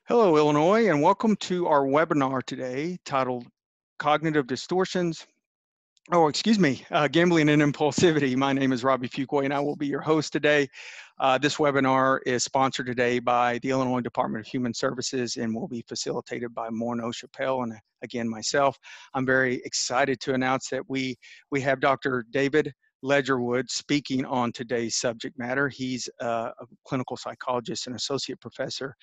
Hello, Illinois, and welcome to our webinar today titled Cognitive Distortions. Gambling and Impulsivity. My name is Robbie Fuquoy, and I will be your host today. This webinar is sponsored today by the Illinois Department of Human Services and will be facilitated by Morneau Chappelle and again myself. I'm very excited to announce that we have Dr. David Ledgerwood speaking on today's subject matter. He's a clinical psychologist and associate professor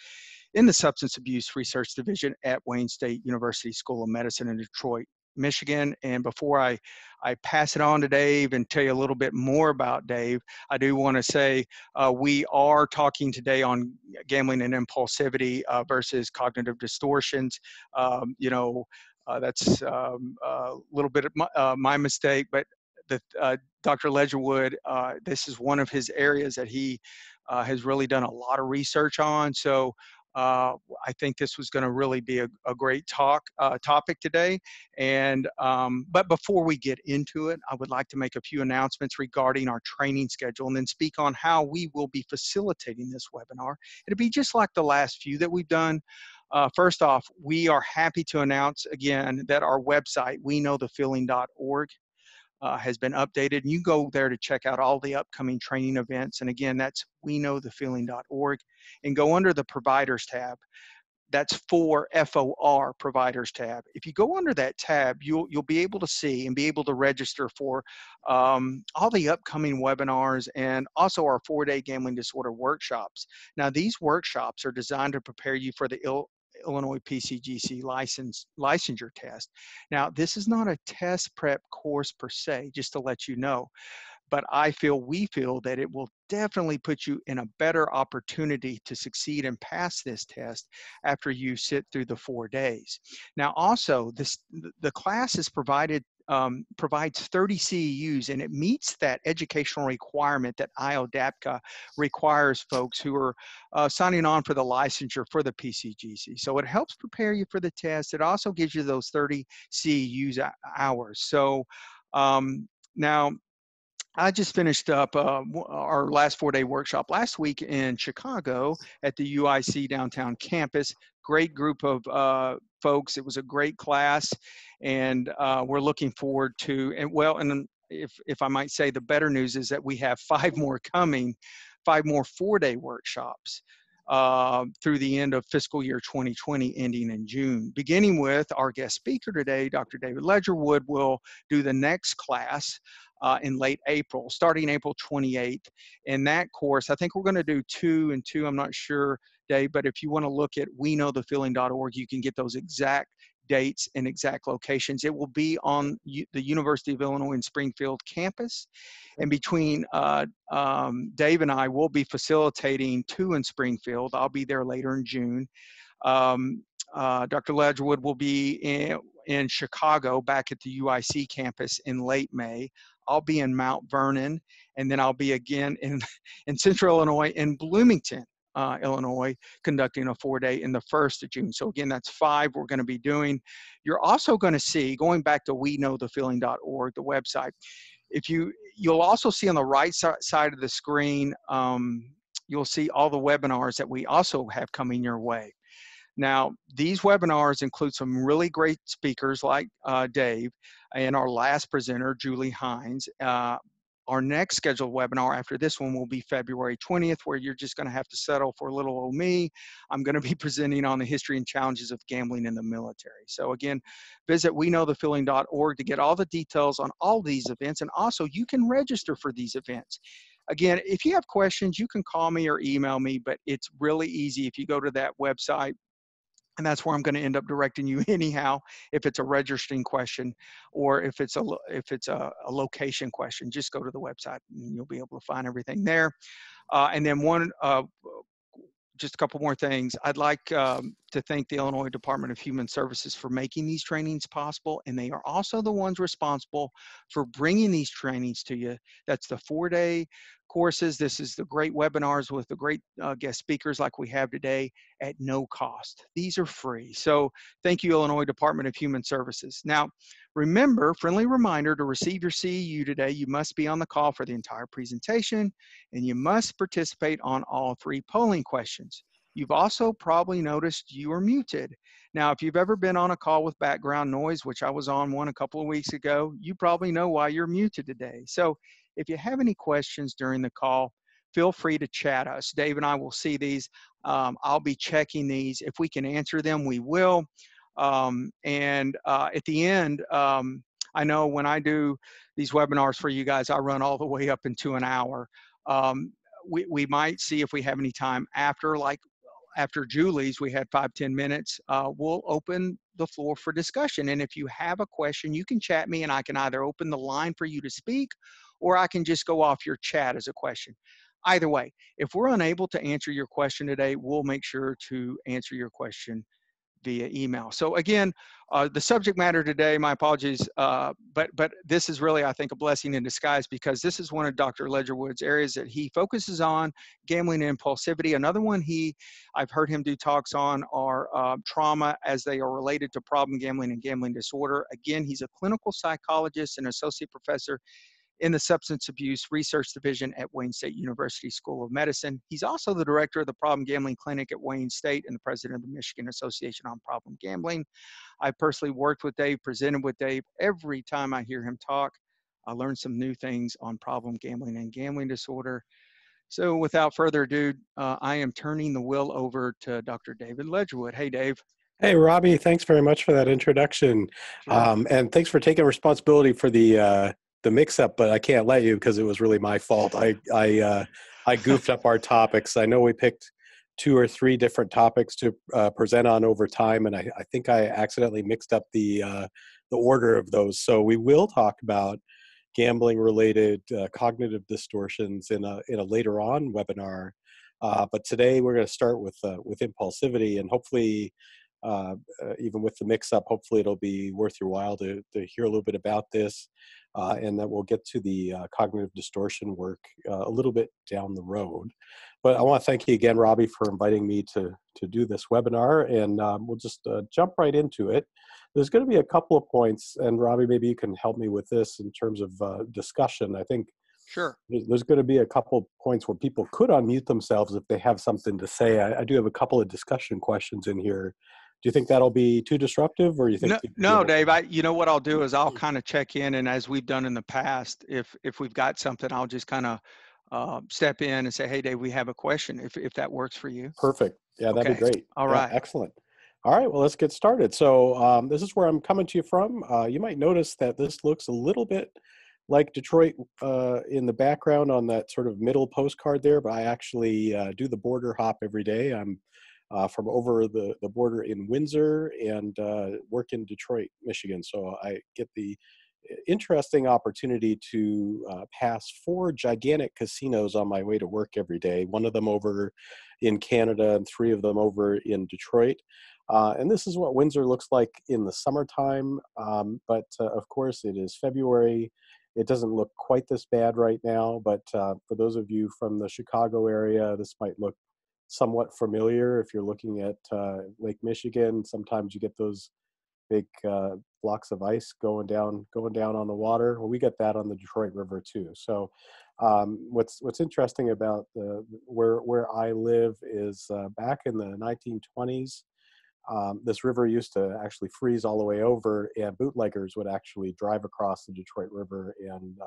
in the Substance Abuse Research Division at Wayne State University School of Medicine in Detroit, Michigan. And before I pass it on to Dave and tell you a little bit more about Dave, I do want to say we are talking today on gambling and impulsivity versus cognitive distortions. That's a little bit of my mistake, but Dr. Ledgerwood, this is one of his areas that he has really done a lot of research on. So I think this was going to really be a great topic today. And but before we get into it, I would like to make a few announcements regarding our training schedule and then speak on how we will be facilitating this webinar. It'll be just like the last few that we've done. First off, we are happy to announce again that our website, weknowthefeeling.org, has been updated. And you go there to check out all the upcoming training events. And again, that's weknowthefeeling.org. And go under the Providers tab. That's for FOR Providers tab. If you go under that tab, you'll be able to see and be able to register for all the upcoming webinars and also our 4-day gambling disorder workshops. Now, these workshops are designed to prepare you for the Illinois PCGC licensure test. Now, this is not a test prep course per se, just to let you know, but we feel that it will definitely put you in a better opportunity to succeed and pass this test after you sit through the 4 days. Now, also, the class is provides 30 CEUs, and it meets that educational requirement that IODAPCA requires folks who are signing on for the licensure for the PCGC. So it helps prepare you for the test. It also gives you those 30 CEUs hours. So now, I just finished up our last 4-day workshop last week in Chicago at the UIC downtown campus. Great group of folks. It was a great class, and we're looking forward to, and if I might say, the better news is that we have 5 more coming, 5 more 4-day workshops through the end of fiscal year 2020, ending in June. Beginning with our guest speaker today, Dr. David Ledgerwood will do the next class in late April, starting April 28th. In that course, I think we're going to do 2 and 2. I'm not sure, Dave, but if you want to look at weknowthefeeling.org, you can get those exact dates and exact locations. It will be on the University of Illinois in Springfield campus. And between Dave and I will be facilitating 2 in Springfield. I'll be there later in June. Dr. Ledgerwood will be in Chicago back at the UIC campus in late May. I'll be in Mount Vernon, and then I'll be again in Central Illinois in Bloomington, Illinois, conducting a 4-day in the 1st of June. So again, that's 5 we're going to be doing. You're also going to see, going back to weknowthefeeling.org, the website, you'll also see on the right side of the screen, you'll see all the webinars that we also have coming your way. Now, these webinars include some really great speakers like Dave and our last presenter, Julie Hines. Our next scheduled webinar after this one will be February 20th, where you're just going to have to settle for little old me. I'm going to be presenting on the history and challenges of gambling in the military. So again, visit weknowthefeeling.org to get all the details on all these events, and also you can register for these events. Again, if you have questions, you can call me or email me, but it's really easy if you go to that website. And that's where I'm going to end up directing you anyhow, if it's a registering question or if it's a location question. Just go to the website and you'll be able to find everything there. And then just a couple more things. I'd like to thank the Illinois Department of Human Services for making these trainings possible, and they are also the ones responsible for bringing these trainings to you. That's the 4-day courses. This is the great webinars with the great guest speakers like we have today at no cost. These are free. So thank you, Illinois Department of Human Services. Now, remember, friendly reminder, to receive your CEU today, you must be on the call for the entire presentation, and you must participate on all 3 polling questions. You've also probably noticed you are muted. Now, if you've ever been on a call with background noise, which I was on one a couple of weeks ago, you probably know why you're muted today. So if you have any questions during the call, feel free to chat us. Dave and I will see these. I'll be checking these. If we can answer them, we will. And at the end, I know when I do these webinars for you guys, I run all the way up into an hour. Um, we might see if we have any time after, like after Julie's, we had 5-10 minutes. We'll open the floor for discussion. And if you have a question, you can chat me and I can either open the line for you to speak, or I can just go off your chat as a question. Either way, if we're unable to answer your question today, we'll make sure to answer your question via email. So again, the subject matter today, my apologies, but this is really, I think, a blessing in disguise, because this is one of Dr. Ledgerwood's areas that he focuses on, gambling and impulsivity. Another one I've heard him do talks on are trauma as they are related to problem gambling and gambling disorder. Again, he's a clinical psychologist and associate professor in the Substance Abuse Research Division at Wayne State University School of Medicine. He's also the director of the Problem Gambling Clinic at Wayne State and the president of the Michigan Association on Problem Gambling. I personally worked with Dave, presented with Dave. Every time I hear him talk, I learn some new things on problem gambling and gambling disorder. So without further ado, I am turning the wheel over to Dr. David Ledgerwood. Hey, Dave. Hey, Robbie, thanks very much for that introduction. Sure. And thanks for taking responsibility for the mix-up, but I can't let you because it was really my fault. I goofed up our topics. I know we picked 2 or 3 different topics to present on over time, and I think I accidentally mixed up the order of those. So we will talk about gambling-related cognitive distortions in a later on webinar. But today we're going to start with impulsivity, and hopefully, even with the mix-up, hopefully it'll be worth your while to hear a little bit about this, and then we'll get to the cognitive distortion work a little bit down the road. But I want to thank you again, Robbie, for inviting me to do this webinar, and we'll just jump right into it. There's going to be a couple of points, and Robbie, maybe you can help me with this in terms of discussion. I think Sure. there's going to be a couple points where people could unmute themselves if they have something to say. I do have a couple of discussion questions in here. Do you think that'll be too disruptive, or you think No, people will be no, able Dave. to? You know what I'll do is I'll kind of check in, and as we've done in the past, if we've got something, I'll just kind of step in and say, "Hey, Dave, we have a question." If that works for you. Perfect. Yeah, that'd be Okay. great. All Yeah, right. excellent. All right, well, let's get started. So this is where I'm coming to you from. You might notice that this looks a little bit like Detroit in the background on that sort of middle postcard there, but I actually do the border hop every day. I'm from over the border in Windsor and work in Detroit, Michigan. So I get the interesting opportunity to pass 4 gigantic casinos on my way to work every day. One of them over in Canada and 3 of them over in Detroit. And this is what Windsor looks like in the summertime. But of course, it is February. It doesn't look quite this bad right now. But for those of you from the Chicago area, this might look somewhat familiar. If you're looking at Lake Michigan, sometimes you get those big blocks of ice going down on the water. Well, we get that on the Detroit River too. So what's interesting about where I live is back in the 1920s, this river used to actually freeze all the way over, and bootleggers would actually drive across the Detroit River and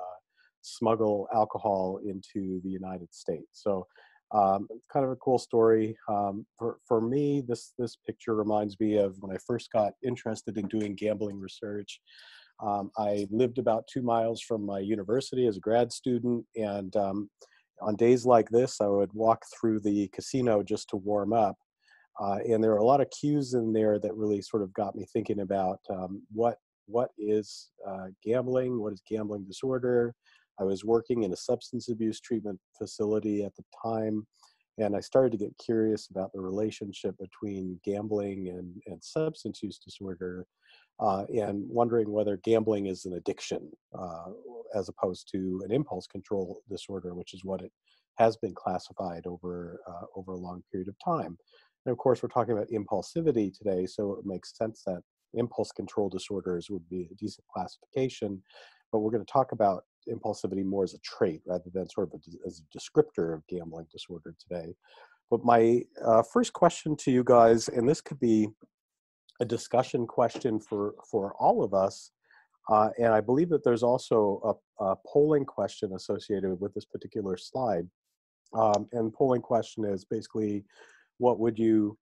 smuggle alcohol into the United States. So it's kind of a cool story. For me, this picture reminds me of when I first got interested in doing gambling research. I lived about 2 miles from my university as a grad student, and on days like this, I would walk through the casino just to warm up. And there are a lot of cues in there that really sort of got me thinking about what is gambling, what is gambling disorder. I was working in a substance abuse treatment facility at the time, and I started to get curious about the relationship between gambling and substance use disorder, and wondering whether gambling is an addiction as opposed to an impulse control disorder, which is what it has been classified over a long period of time. And of course, we're talking about impulsivity today, so it makes sense that impulse control disorders would be a decent classification. But we're going to talk about impulsivity more as a trait rather than sort of as a descriptor of gambling disorder today. But my first question to you guys, and this could be a discussion question for all of us, and I believe that there's also a polling question associated with this particular slide. And polling question is basically, what would you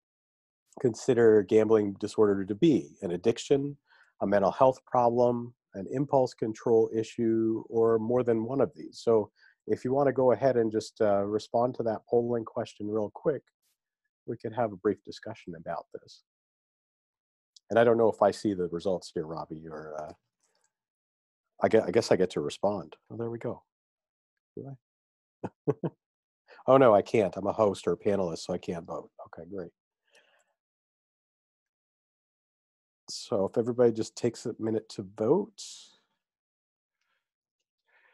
consider gambling disorder to be? An addiction, a mental health problem, an impulse control issue, or more than one of these? So if you want to go ahead and just respond to that polling question real quick, we could have a brief discussion about this. And I don't know if I see the results here, Robbie, or I guess I get to respond. Oh, there we go. Do I? Oh, no, I can't. I'm a host or a panelist, so I can't vote. Okay, great. So if everybody just takes a minute to vote.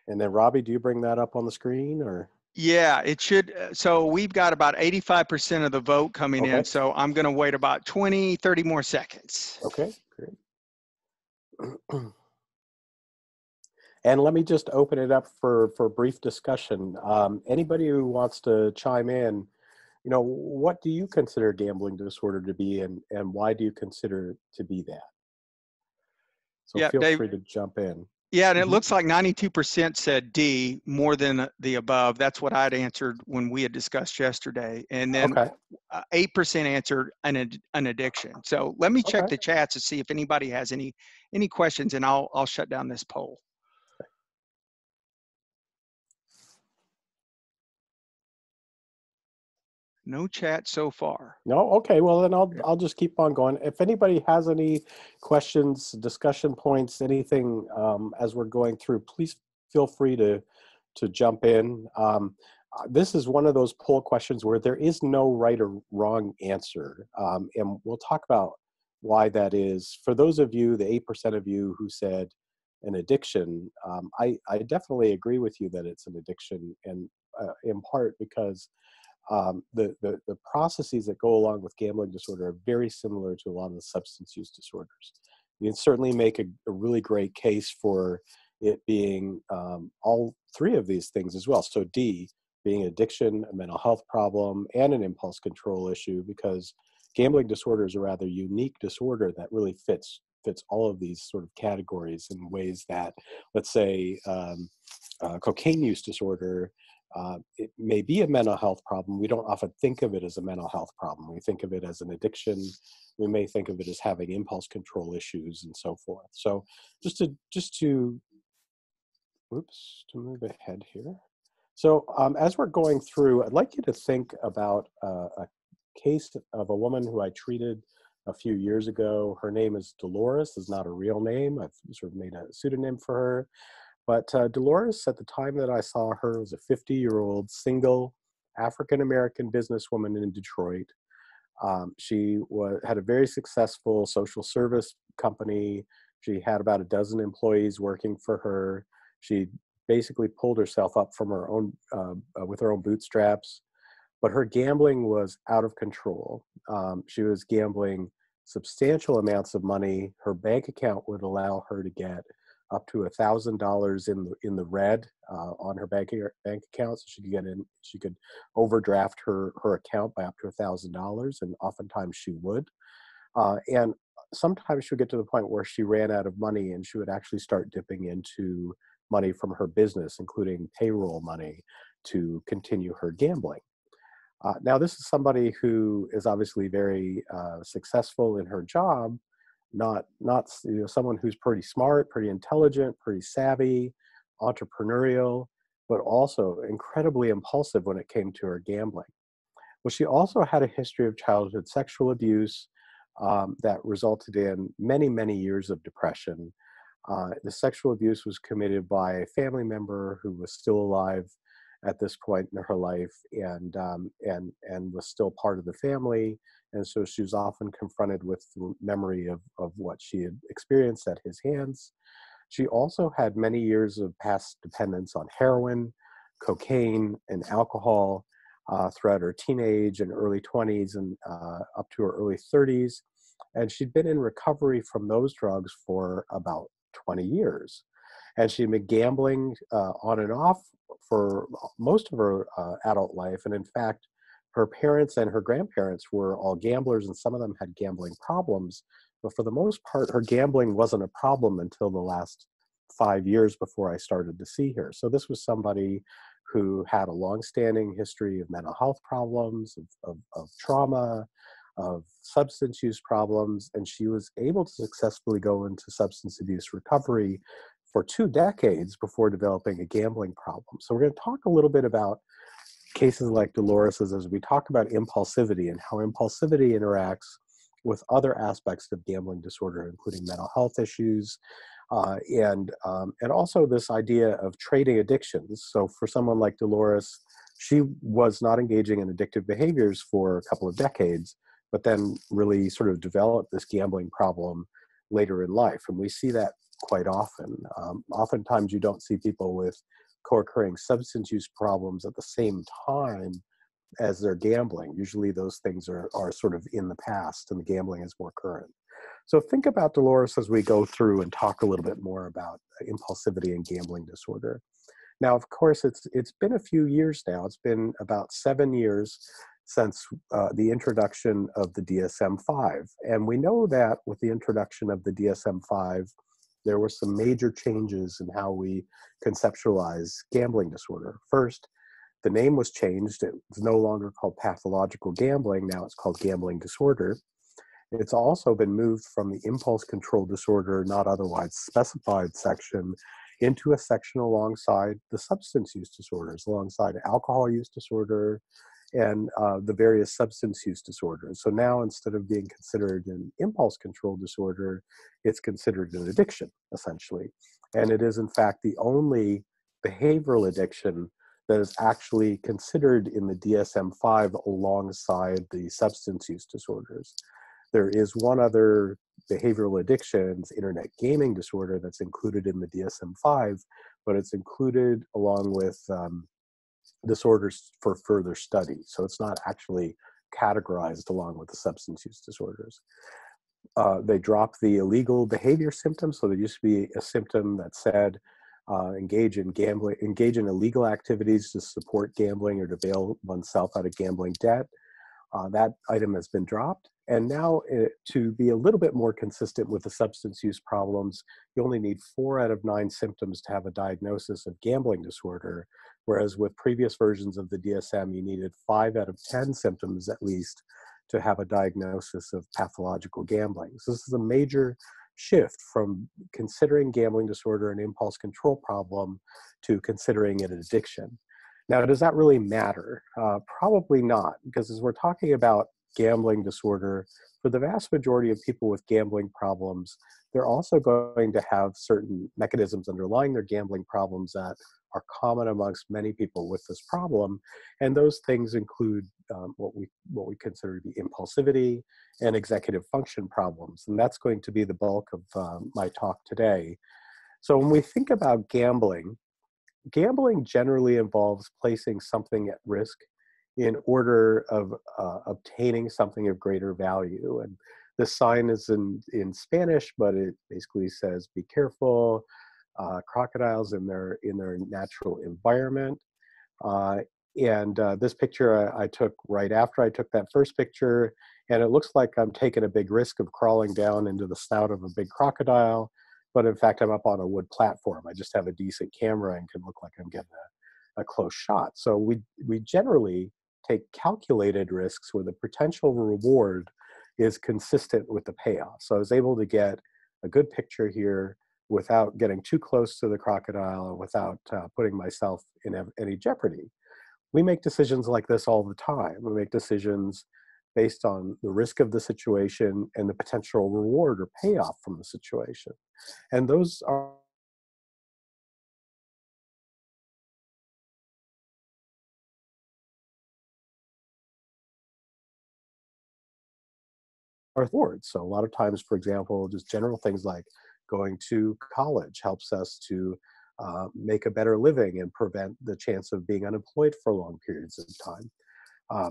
And then Robbie, do you bring that up on the screen or? Yeah, it should. So we've got about 85% of the vote coming in. Okay, So I'm going to wait about 20, 30 more seconds. okay, great. And let me just open it up for brief discussion. Anybody who wants to chime in, what do you consider gambling disorder to be, and why do you consider it to be that? So Yeah, feel Dave. free to jump in. Yeah, and it Mhm. looks like 92% said D, more than the above. That's what I'd answered when we had discussed yesterday. And then Okay, 8% answered an addiction. So let me check okay. the chats to see if anybody has any questions, and I'll shut down this poll. No chat so far. No, okay. Well, then Yeah. I'll just keep on going. If anybody has any questions, discussion points, anything as we're going through, please feel free to jump in. This is one of those poll questions where there is no right or wrong answer, and we'll talk about why that is. For those of you, the 8% of you who said an addiction, I definitely agree with you that it's an addiction, and in part because the processes that go along with gambling disorder are very similar to a lot of the substance use disorders. You can certainly make a really great case for it being all three of these things as well. So D, being addiction, a mental health problem, and an impulse control issue, because gambling disorder is a rather unique disorder that really fits all of these sort of categories in ways that, let's say, cocaine use disorder, it may be a mental health problem. We don't often think of it as a mental health problem. We think of it as an addiction. We may think of it as having impulse control issues and so forth. So just to move ahead here. So as we're going through, I'd like you to think about a case of a woman who I treated a few years ago. Her name is Dolores. Is not a real name. I've sort of made a pseudonym for her. But Dolores, at the time that I saw her, was a 50-year-old single African-American businesswoman in Detroit. She had a very successful social service company. She had about a dozen employees working for her. She basically pulled herself up from her own, with her own bootstraps. But her gambling was out of control. She was gambling substantial amounts of money. Her bank account would allow her to get up to $1,000 in the red on her bank account, so she could overdraft her account by up to $1,000, and oftentimes she would. And sometimes she would get to the point where she ran out of money, and she would actually start dipping into money from her business, including payroll money, to continue her gambling. Now, this is somebody who is obviously very successful in her job, not someone who's pretty smart, pretty intelligent, pretty savvy, entrepreneurial, but also incredibly impulsive when it came to her gambling. Well, she also had a history of childhood sexual abuse that resulted in many, many years of depression. The sexual abuse was committed by a family member who was still alive at this point in her life, and was still part of the family. And so she was often confronted with the memory of what she had experienced at his hands. She also had many years of past dependence on heroin, cocaine, and alcohol throughout her teenage and early 20s, and up to her early 30s. And she'd been in recovery from those drugs for about 20 years. And she'd been gambling on and off for most of her adult life. And in fact, her parents and her grandparents were all gamblers, and some of them had gambling problems. But for the most part, her gambling wasn't a problem until the last 5 years before I started to see her. So this was somebody who had a longstanding history of mental health problems, of trauma, of substance use problems, and she was able to successfully go into substance abuse recovery for 2 decades before developing a gambling problem. So we're going to talk a little bit about cases like Dolores's as we talk about impulsivity and how impulsivity interacts with other aspects of gambling disorder, including mental health issues, and also this idea of trading addictions. So for someone like Dolores, she was not engaging in addictive behaviors for a couple of decades, but then really sort of developed this gambling problem later in life. And we see that quite often. Oftentimes you don't see people with co-occurring substance use problems at the same time as they're gambling. Usually those things are sort of in the past and the gambling is more current. So think about Dolores as we go through and talk a little bit more about impulsivity and gambling disorder. Now, of course, it's been a few years now. It's been about 7 years since the introduction of the DSM-5. And we know that with the introduction of the DSM-5, there were some major changes in how we conceptualize gambling disorder. First, the name was changed. It's no longer called pathological gambling. Now it's called gambling disorder. It's also been moved from the impulse control disorder, not otherwise specified section, into a section alongside the substance use disorders, alongside alcohol use disorder and the various substance use disorders. So now instead of being considered an impulse control disorder, it's considered an addiction, essentially. And it is in fact the only behavioral addiction that is actually considered in the DSM-5 alongside the substance use disorders. There is one other behavioral addictions, internet gaming disorder, that's included in the DSM-5, but it's included along with disorders for further study. So it's not actually categorized along with the substance use disorders. They dropped the illegal behavior symptoms. So there used to be a symptom that said engage in gambling, engage in illegal activities to support gambling or to bail oneself out of gambling debt. That item has been dropped. And now to be a little bit more consistent with the substance use problems, you only need 4 out of 9 symptoms to have a diagnosis of gambling disorder, whereas with previous versions of the DSM, you needed 5 out of 10 symptoms at least to have a diagnosis of pathological gambling. So this is a major shift from considering gambling disorder an impulse control problem to considering it an addiction. Now, does that really matter? Probably not, because as we're talking about gambling disorder, for the vast majority of people with gambling problems, they're also going to have certain mechanisms underlying their gambling problems that are common amongst many people with this problem. And those things include what we consider to be impulsivity and executive function problems. And that's going to be the bulk of my talk today. So when we think about gambling, gambling generally involves placing something at risk in order of obtaining something of greater value. And the sign is in Spanish, but it basically says, be careful, crocodiles in their natural environment. This picture I took right after I took that first picture, and it looks like I'm taking a big risk of crawling down into the snout of a big crocodile, but in fact I'm up on a wood platform. I just have a decent camera and can look like I'm getting a close shot. So we generally take calculated risks where the potential reward is consistent with the payoff. So I was able to get a good picture here without getting too close to the crocodile and without putting myself in any jeopardy. We make decisions like this all the time. We make decisions based on the risk of the situation and the potential reward or payoff from the situation. And those are rewards. So a lot of times, for example, just general things like going to college helps us to make a better living and prevent the chance of being unemployed for long periods of time.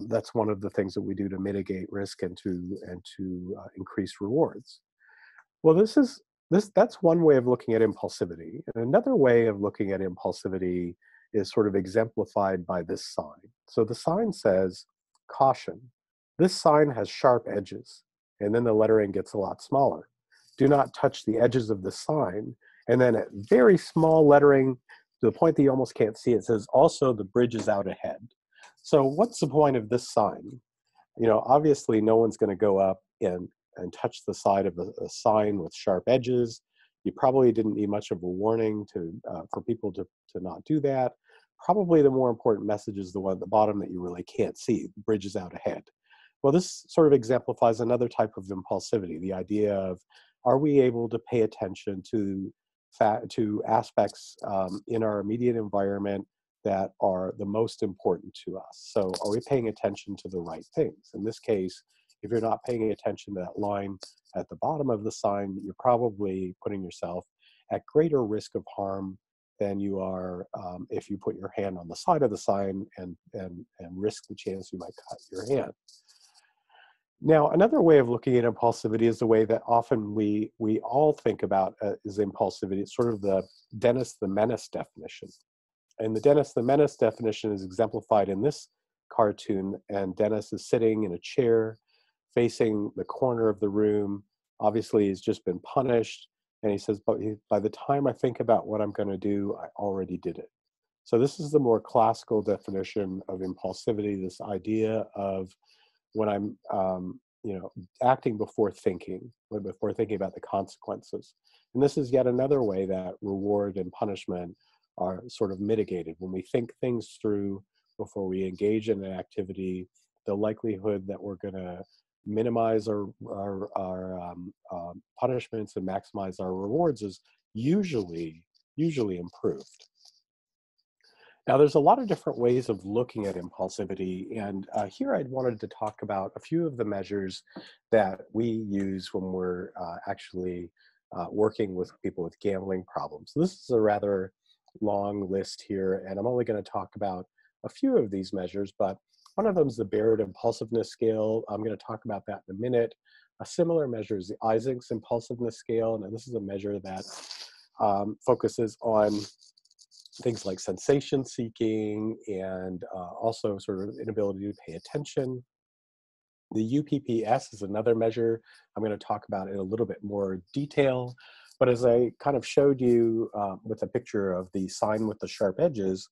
That's one of the things that we do to mitigate risk and to increase rewards. Well, that's one way of looking at impulsivity. And another way of looking at impulsivity is sort of exemplified by this sign. So the sign says, Caution, this sign has sharp edges. And then the lettering gets a lot smaller. Do not touch the edges of the sign. And then at very small lettering, to the point that you almost can't see, it says, also the bridge is out ahead. So what's the point of this sign? You know, obviously no one's going to go up and touch the side of a sign with sharp edges. You probably didn't need much of a warning for people to not do that. Probably the more important message is the one at the bottom that you really can't see. The bridge is out ahead. Well, this sort of exemplifies another type of impulsivity, the idea of, are we able to pay attention to aspects in our immediate environment that are the most important to us? So are we paying attention to the right things? In this case, if you're not paying attention to that line at the bottom of the sign, you're probably putting yourself at greater risk of harm than you are if you put your hand on the side of the sign and risk the chance you might cut your hand. Now, another way of looking at impulsivity is the way that often we all think about is impulsivity. It's sort of the Dennis the Menace definition. And the Dennis the Menace definition is exemplified in this cartoon, and Dennis is sitting in a chair facing the corner of the room. Obviously, he's just been punished, and he says, but by the time I think about what I'm going to do, I already did it. So this is the more classical definition of impulsivity, this idea of when I'm, acting before thinking about the consequences. And this is yet another way that reward and punishment are sort of mitigated. When we think things through before we engage in an activity, the likelihood that we're going to minimize our punishments and maximize our rewards is usually improved. Now, there's a lot of different ways of looking at impulsivity, and here I wanted to talk about a few of the measures that we use when we're actually working with people with gambling problems. So this is a rather long list here, and I'm only going to talk about a few of these measures, but one of them is the Barrett Impulsiveness Scale. I'm going to talk about that in a minute. A similar measure is the Isaac's Impulsiveness Scale, and this is a measure that focuses on things like sensation seeking and also sort of inability to pay attention. The UPPS is another measure I'm going to talk about in a little bit more detail. But as I kind of showed you with a picture of the sign with the sharp edges,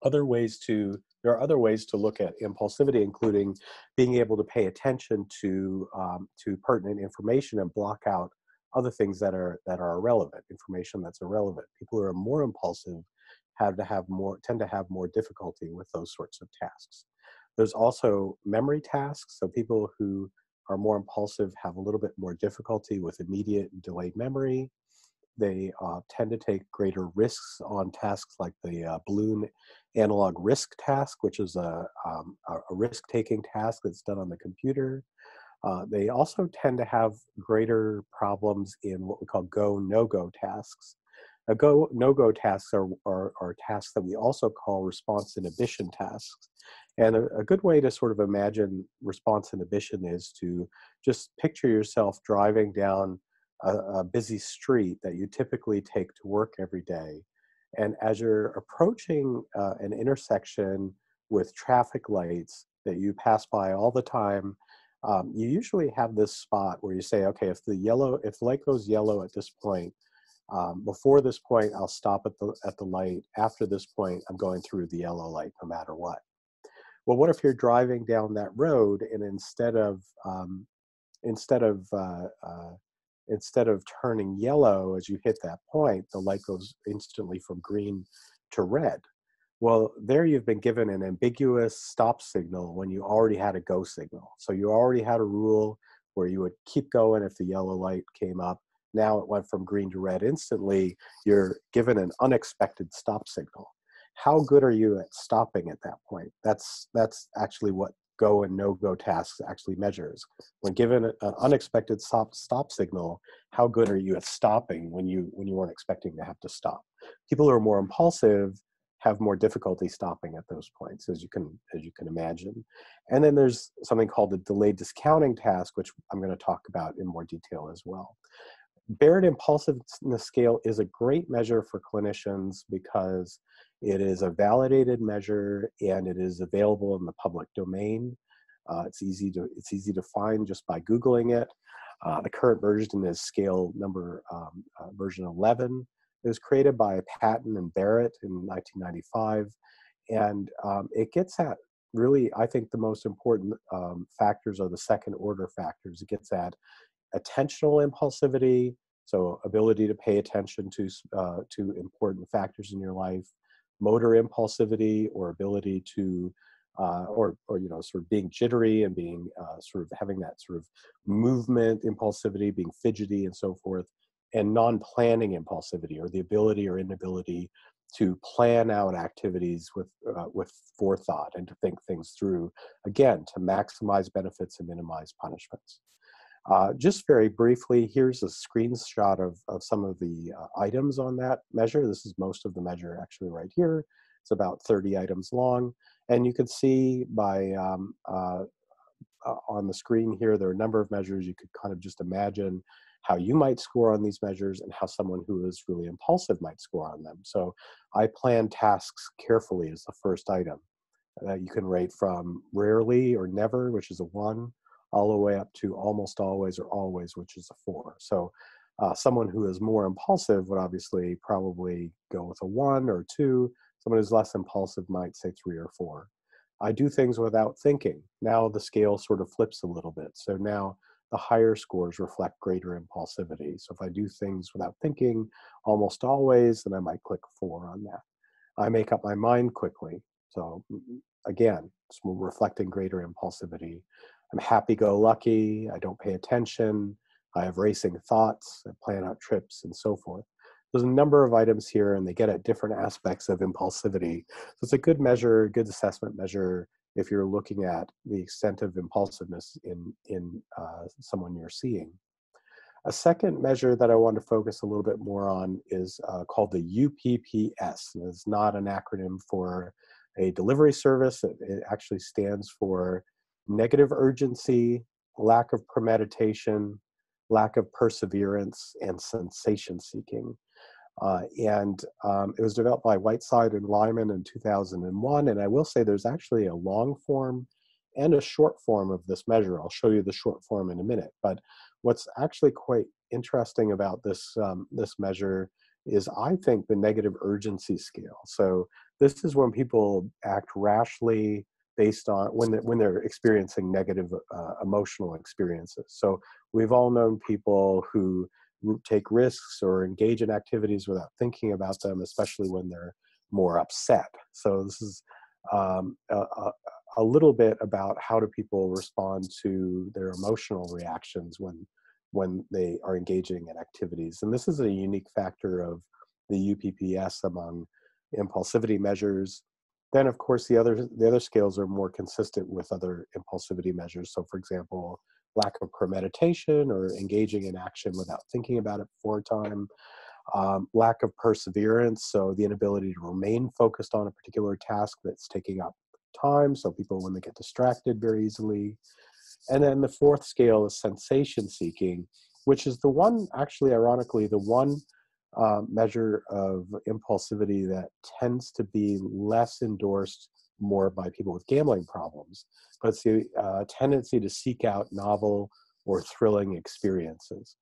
there are other ways to look at impulsivity, including being able to pay attention to pertinent information and block out other things that are irrelevant, information that's irrelevant. People who are more impulsive tend to have more difficulty with those sorts of tasks. There's also memory tasks. So people who are more impulsive have a little bit more difficulty with immediate and delayed memory. They tend to take greater risks on tasks like the balloon analog risk task, which is a risk-taking task that's done on the computer. They also tend to have greater problems in what we call go, no-go tasks. Go, no-go tasks are tasks that we also call response inhibition tasks. And a good way to sort of imagine response inhibition is to just picture yourself driving down a busy street that you typically take to work every day. And as you're approaching an intersection with traffic lights that you pass by all the time, you usually have this spot where you say, okay, if the light goes yellow at this point, before this point, I'll stop at the light. After this point, I'm going through the yellow light no matter what. Well, what if you're driving down that road and instead of turning yellow as you hit that point, the light goes instantly from green to red? Well, there you've been given an ambiguous stop signal when you already had a go signal. So you already had a rule where you would keep going if the yellow light came up. Now it went from green to red instantly. You're given an unexpected stop signal. How good are you at stopping at that point? That's actually what go and no-go tasks actually measures. When given an unexpected stop signal, how good are you at stopping when you weren't expecting to have to stop? People who are more impulsive have more difficulty stopping at those points, as you can imagine. And then there's something called the delayed discounting task, which I'm going to talk about in more detail as well. Barrett Impulsiveness Scale is a great measure for clinicians because it is a validated measure and it is available in the public domain. It's easy to find just by Googling it. The current version is scale number version 11. It was created by Patton and Barrett in 1995, and it gets at really, I think, the most important factors are the second order factors. It gets at attentional impulsivity, so ability to pay attention to important factors in your life, motor impulsivity, or ability to or sort of being jittery and being sort of having that sort of movement impulsivity, being fidgety and so forth, and non-planning impulsivity, or the ability or inability to plan out activities with forethought and to think things through, again, to maximize benefits and minimize punishments. Just very briefly, here's a screenshot of some of the items on that measure. This is most of the measure actually right here. It's about 30 items long. And you can see by on the screen here, there are a number of measures. You could kind of just imagine how you might score on these measures and how someone who is really impulsive might score on them. So I plan tasks carefully as the first item. You can rate from rarely or never, which is a 1, all the way up to almost always or always, which is a 4. So someone who is more impulsive would obviously probably go with a 1 or 2. Someone who's less impulsive might say 3 or 4. I do things without thinking. Now the scale sort of flips a little bit. So now the higher scores reflect greater impulsivity. So if I do things without thinking almost always, then I might click 4 on that. I make up my mind quickly. So again, it's reflecting greater impulsivity. I'm happy-go-lucky. I don't pay attention. I have racing thoughts. I plan out trips and so forth. There's a number of items here, and they get at different aspects of impulsivity. So it's a good measure, good assessment measure if you're looking at the extent of impulsiveness in someone you're seeing. A second measure that I want to focus a little bit more on is called the UPPS. And it's not an acronym for a delivery service. It actually stands for negative urgency, lack of premeditation, lack of perseverance, and sensation seeking. It was developed by Whiteside and Lyman in 2001. And I will say there's actually a long form and a short form of this measure. I'll show you the short form in a minute. But what's actually quite interesting about this measure is, I think, the negative urgency scale. So this is when people act rashly based on when they're experiencing negative emotional experiences. So we've all known people who take risks or engage in activities without thinking about them, especially when they're more upset. So this is a little bit about how do people respond to their emotional reactions when they are engaging in activities. And this is a unique factor of the UPPS among impulsivity measures. Then, of course, the other scales are more consistent with other impulsivity measures. So, for example, lack of premeditation or engaging in action without thinking about it before time, lack of perseverance, so the inability to remain focused on a particular task that's taking up time, so people when they get distracted very easily. And then the fourth scale is sensation seeking, which is the one, actually, ironically, the one measure of impulsivity that tends to be less endorsed more by people with gambling problems. But it's the tendency to seek out novel or thrilling experiences.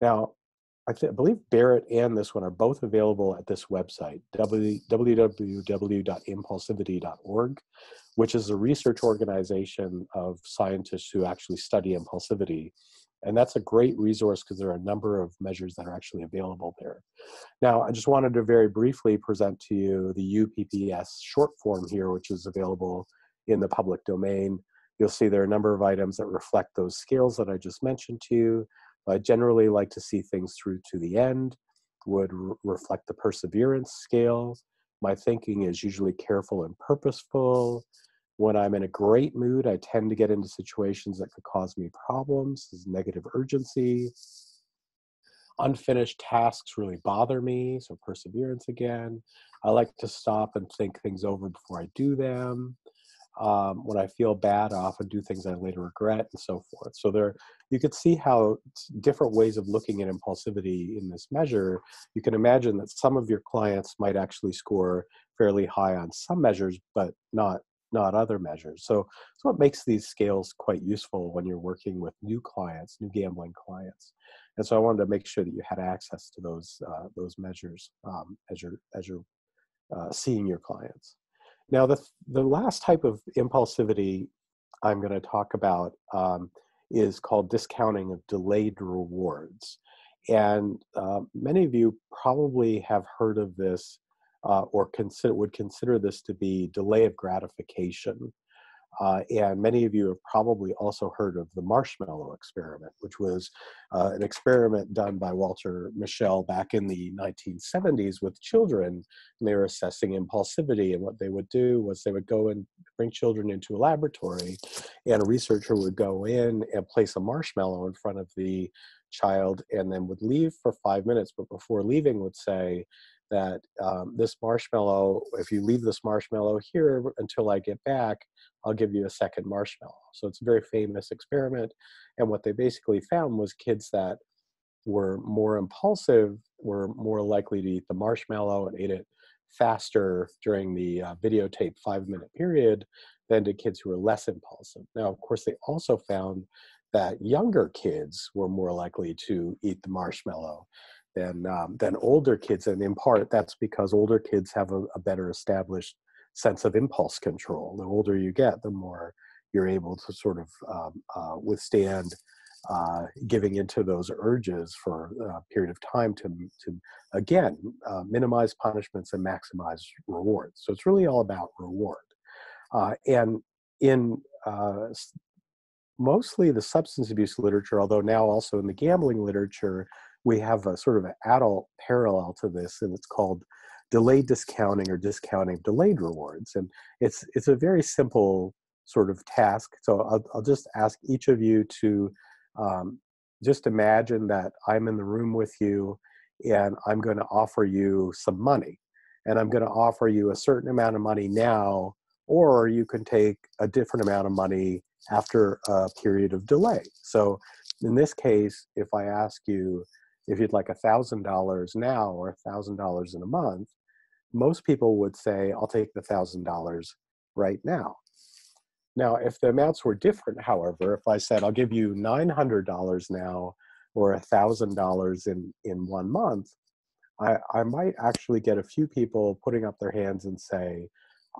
Now, I believe Barrett and this one are both available at this website, www.impulsivity.org, which is a research organization of scientists who actually study impulsivity. And that's a great resource because there are a number of measures that are actually available there. Now, I just wanted to very briefly present to you the UPPS short form here, which is available in the public domain. You'll see there are a number of items that reflect those scales that I just mentioned to you. I generally like to see things through to the end, would reflect the perseverance scale. My thinking is usually careful and purposeful. When I'm in a great mood, I tend to get into situations that could cause me problems. This is negative urgency. Unfinished tasks really bother me, so perseverance again. I like to stop and think things over before I do them. When I feel bad, I often do things I later regret, and so forth. So there you could see how different ways of looking at impulsivity in this measure. You can imagine that some of your clients might actually score fairly high on some measures, but not other measures. So it makes these scales quite useful when you're working with new clients, new gambling clients. And so I wanted to make sure that you had access to those measures as you're seeing your clients. Now, the last type of impulsivity I'm going to talk about is called discounting of delayed rewards. And many of you probably have heard of this or would consider this to be delay of gratification. And many of you have probably also heard of the marshmallow experiment, which was an experiment done by Walter Mischel back in the 1970s with children. And they were assessing impulsivity. And what they would do was they would go and bring children into a laboratory, and a researcher would go in and place a marshmallow in front of the child and then would leave for 5 minutes. But before leaving would say, that this marshmallow, if you leave this marshmallow here until I get back, I'll give you a second marshmallow. So it's a very famous experiment. And what they basically found was kids that were more impulsive were more likely to eat the marshmallow and ate it faster during the videotape 5-minute period than did kids who were less impulsive. Now, of course, they also found that younger kids were more likely to eat the marshmallow than older kids. And in part, that's because older kids have a better established sense of impulse control. The older you get, the more you're able to sort of withstand giving into those urges for a period of time to again, minimize punishments and maximize rewards. So it's really all about reward. And in mostly the substance abuse literature, although now also in the gambling literature, we have a sort of an adult parallel to this, and it's called delayed discounting or discounting delayed rewards. And it's a very simple sort of task. So I'll just ask each of you to just imagine that I'm in the room with you, and I'm going to offer you some money. And I'm going to offer you a certain amount of money now, or you can take a different amount of money after a period of delay. So in this case, if I ask you if you'd like $1,000 now or $1,000 in a month, most people would say, I'll take the $1,000 right now. Now, if the amounts were different, however, if I said, I'll give you $900 now or $1,000 in 1 month, I might actually get a few people putting up their hands and say,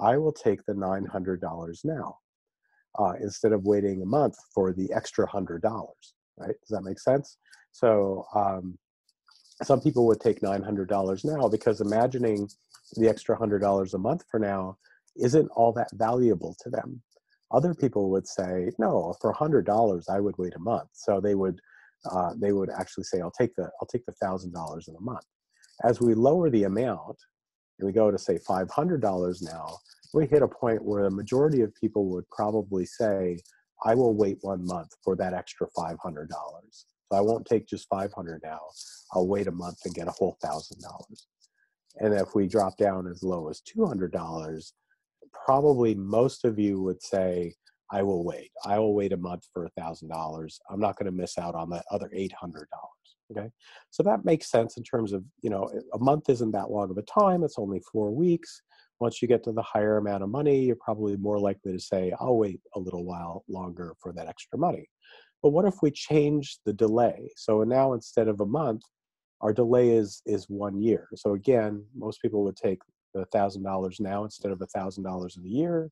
I will take the $900 now instead of waiting a month for the extra $100, right? Does that make sense? So some people would take $900 now because imagining the extra $100 a month for now isn't all that valuable to them. Other people would say, no, for $100 I would wait a month. So they would actually say, I'll take the $1,000 in a month. As we lower the amount and we go to say $500 now, we hit a point where the majority of people would probably say, I will wait 1 month for that extra $500. So I won't take just $500 now. I'll wait a month and get a whole $1,000. And if we drop down as low as $200, probably most of you would say, I will wait. I will wait a month for $1,000. I'm not going to miss out on that other $800. Okay. So that makes sense in terms of, a month isn't that long of a time. It's only 4 weeks. Once you get to the higher amount of money, you're probably more likely to say, I'll wait a little while longer for that extra money. But what if we change the delay? So now instead of a month, our delay is 1 year. So again, most people would take the $1,000 now instead of $1,000 in a year.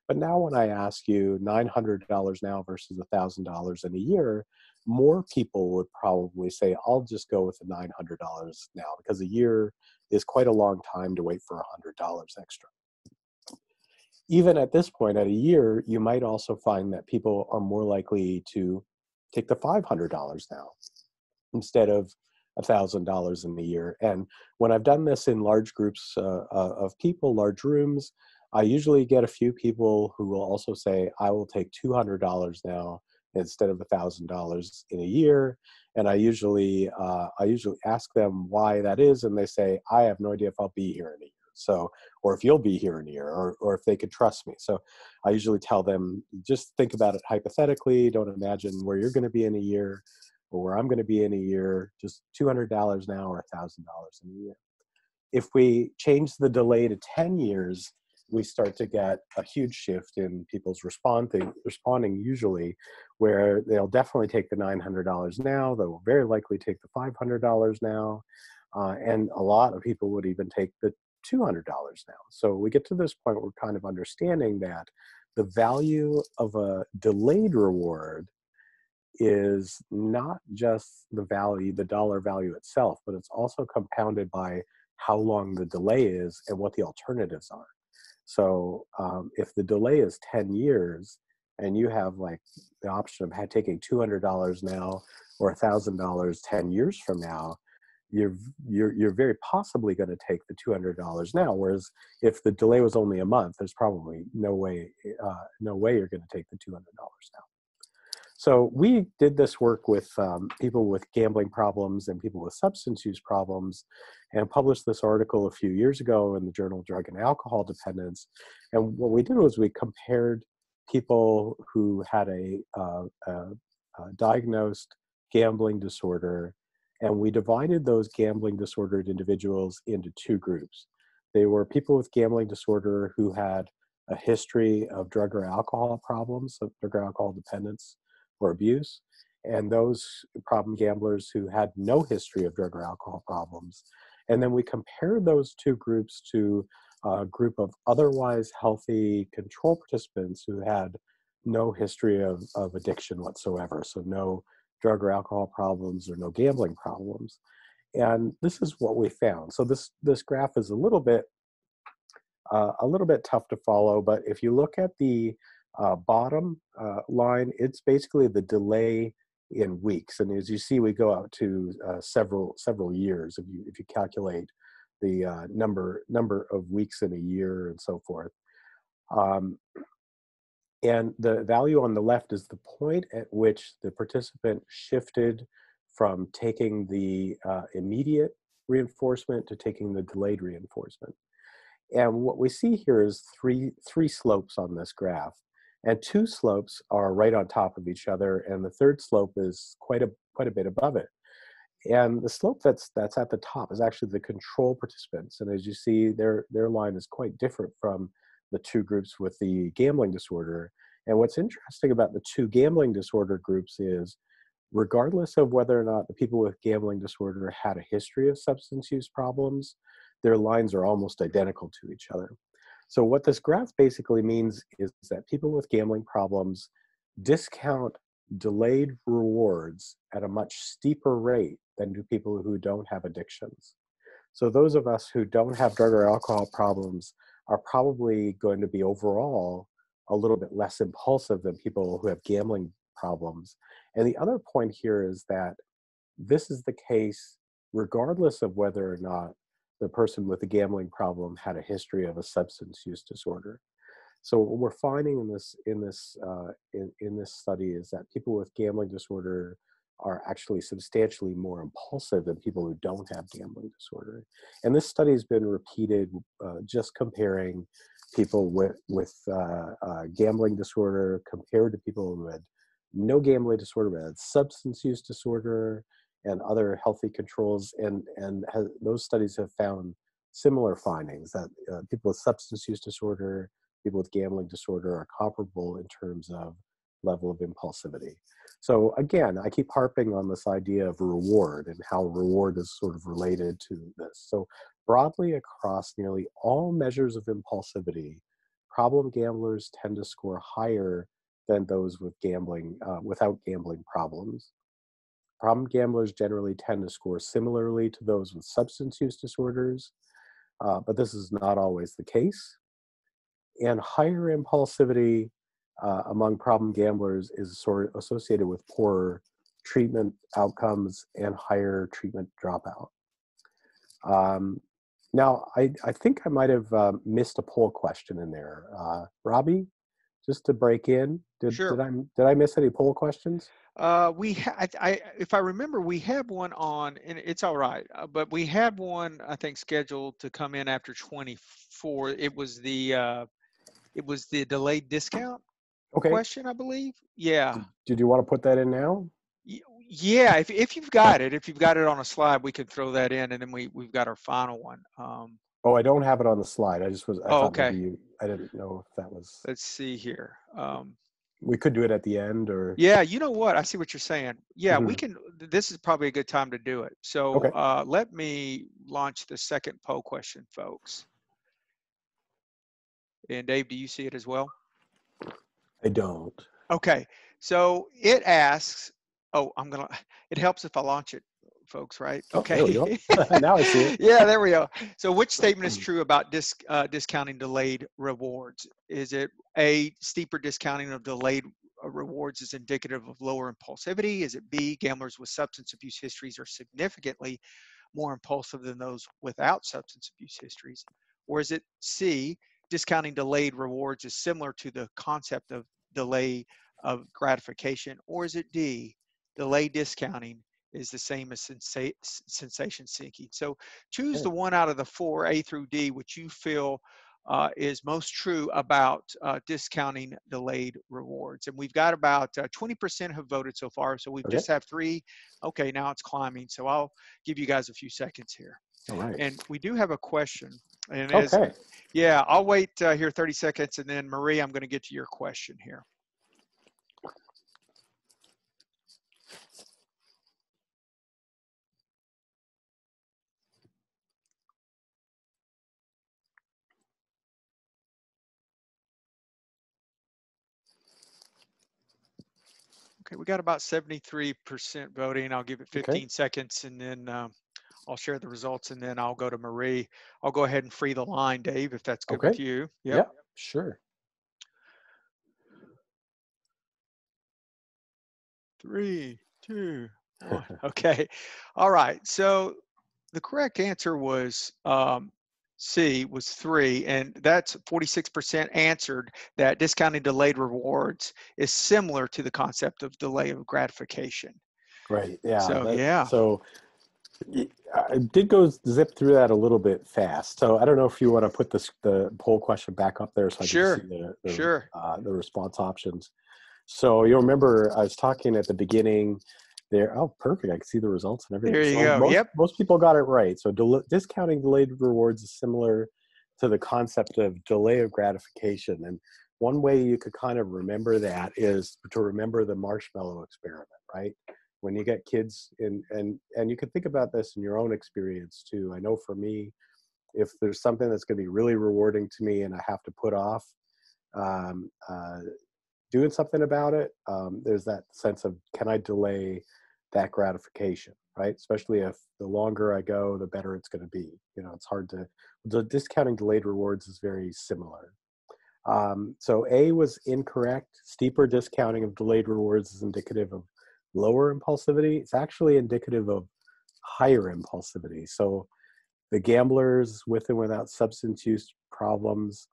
But now when I ask you $900 now versus $1,000 in a year, more people would probably say, I'll just go with the $900 now, because a year is quite a long time to wait for $100 extra. Even at this point, at a year, you might also find that people are more likely to take the $500 now instead of $1,000 in a year. And when I've done this in large groups of people, large rooms, I usually get a few people who will also say, I will take $200 now instead of $1,000 in a year. And I usually ask them why that is, and they say, I have no idea if I'll be here in a year. So, or if you'll be here in a year, or if they could trust me. So I usually tell them, just think about it hypothetically. Don't imagine where you're going to be in a year or where I'm going to be in a year, just $200 now or $1,000 in a year. If we change the delay to 10 years, we start to get a huge shift in people's responding usually, where they'll definitely take the $900 now. They will very likely take the $500 now. And a lot of people would even take the $200 now. So we get to this point where we're kind of understanding that the value of a delayed reward is not just the value, the dollar value itself, but it's also compounded by how long the delay is and what the alternatives are. So if the delay is 10 years and you have like the option of taking $200 now or $1,000 10 years from now, you're very possibly going to take the $200 now. Whereas if the delay was only a month, there's probably no way you're going to take the $200 now. So we did this work with people with gambling problems and people with substance use problems, and published this article a few years ago in the journal Drug and Alcohol Dependence. And what we did was we compared people who had a diagnosed gambling disorder, and we divided those gambling disordered individuals into two groups. They were people with gambling disorder who had a history of drug or alcohol problems, of drug or alcohol dependence or abuse, and those problem gamblers who had no history of drug or alcohol problems. And then we compared those two groups to a group of otherwise healthy control participants who had no history of addiction whatsoever, so no drug or alcohol problems or no gambling problems. And this is what we found. So this graph is a little bit tough to follow, but if you look at the bottom line, it's basically the delay in weeks. And as you see, we go out to several years if you calculate the number of weeks in a year and so forth. And the value on the left is the point at which the participant shifted from taking the immediate reinforcement to taking the delayed reinforcement. And what we see here is three slopes on this graph. And two slopes are right on top of each other, and the third slope is quite a bit above it. And the slope that's at the top is actually the control participants. And as you see, their line is quite different from the two groups with the gambling disorder. And what's interesting about the two gambling disorder groups is, regardless of whether or not the people with gambling disorder had a history of substance use problems, their lines are almost identical to each other. So what this graph basically means is that people with gambling problems discount delayed rewards at a much steeper rate than do people who don't have addictions. So those of us who don't have drug or alcohol problems are probably going to be overall a little bit less impulsive than people who have gambling problems. And the other point here is that this is the case regardless of whether or not the person with a gambling problem had a history of a substance use disorder. So what we're finding in this study is that people with gambling disorder are actually substantially more impulsive than people who don't have gambling disorder. And this study has been repeated just comparing people with gambling disorder compared to people who had no gambling disorder but had substance use disorder and other healthy controls, and those studies have found similar findings that people with substance use disorder, people with gambling disorder are comparable in terms of level of impulsivity. So again, I keep harping on this idea of reward and how reward is sort of related to this. So broadly across nearly all measures of impulsivity, problem gamblers tend to score higher than those with gambling, without gambling problems. Problem gamblers generally tend to score similarly to those with substance use disorders, but this is not always the case. And higher impulsivity among problem gamblers is sort of associated with poorer treatment outcomes and higher treatment dropout. Now, I think I might have missed a poll question in there. Robbie, just to break in, Sure. did I miss any poll questions? If I remember, we have one on, and it's all right, but we have one I think scheduled to come in after 24. It was the delayed discount Okay. question, I believe. Yeah. Did you want to put that in now? Yeah, if you've got it, if you've got it on a slide, we could throw that in, and then we've got our final one. Oh, I don't have it on the slide. I Oh, thought maybe okay. I didn't know if that was, Let's see here. we could do it at the end or. Yeah, you know what? I see what you're saying. Yeah, we Mhm. can. This is probably a good time to do it. So Okay. let me launch the second poll question, folks. And Dave, do you see it as well? I don't. Okay. So it asks, oh, it helps if I launch it, folks, right? Oh, there we Okay. go. Now I see it. Yeah, there we go. So which statement is true about discounting delayed rewards? Is it A, steeper discounting of delayed rewards is indicative of lower impulsivity? Is it B, gamblers with substance abuse histories are significantly more impulsive than those without substance abuse histories? Or is it C, discounting delayed rewards is similar to the concept of delay of gratification? Or is it D, delay discounting is the same as sensation seeking? So choose the Okay. one out of the four, A through D, which you feel is most true about discounting delayed rewards. And we've got about 20% have voted so far. So we've Okay. just have three. Okay, now it's climbing. So I'll give you guys a few seconds here. All right. And we do have a question. And as, Okay. yeah, I'll wait here 30 seconds. And then Marie, I'm going to get to your question here. Okay, we got about 73% voting. I'll give it Okay. 15 seconds and then I'll share the results and then I'll go to Marie. I'll go ahead and free the line, Dave, if that's good with Okay. you. Yep. Yeah, sure. 3, 2, 1. Okay. All right. So the correct answer was C, was 3, and that's 46% answered that discounting delayed rewards is similar to the concept of delay of gratification. Right. Yeah. So yeah, I did go zip through that a little bit fast. So I don't know if you want to put the poll question back up there so I can see sure, sure. the response options. So you'll remember I was talking at the beginning there. Oh, perfect! I can see the results and everything. There you So go. Yep. most people got it right. So discounting delayed rewards is similar to the concept of delay of gratification. And one way you could kind of remember that is to remember the marshmallow experiment, right? When you get kids in, and you can think about this in your own experience too. I know for me, if there's something that's going to be really rewarding to me and I have to put off um, uh, doing something about it, there's that sense of, can I delay that gratification, right? Especially if the longer I go, the better it's going to be. You know, it's hard to, the discounting delayed rewards is very similar. So A was incorrect. Steeper discounting of delayed rewards is indicative of lower impulsivity. It's actually indicative of higher impulsivity. So the gamblers with and without substance use problems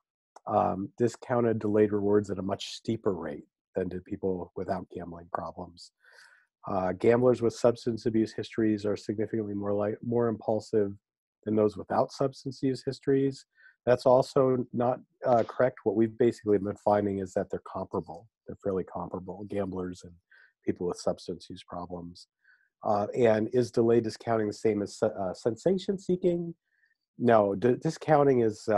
discounted delayed rewards at a much steeper rate than did people without gambling problems. Gamblers with substance abuse histories are significantly more impulsive than those without substance use histories. That's also not correct. What we've basically been finding is that they're comparable. They're fairly comparable, gamblers and people with substance use problems. And is delay discounting the same as sensation seeking? No, discounting is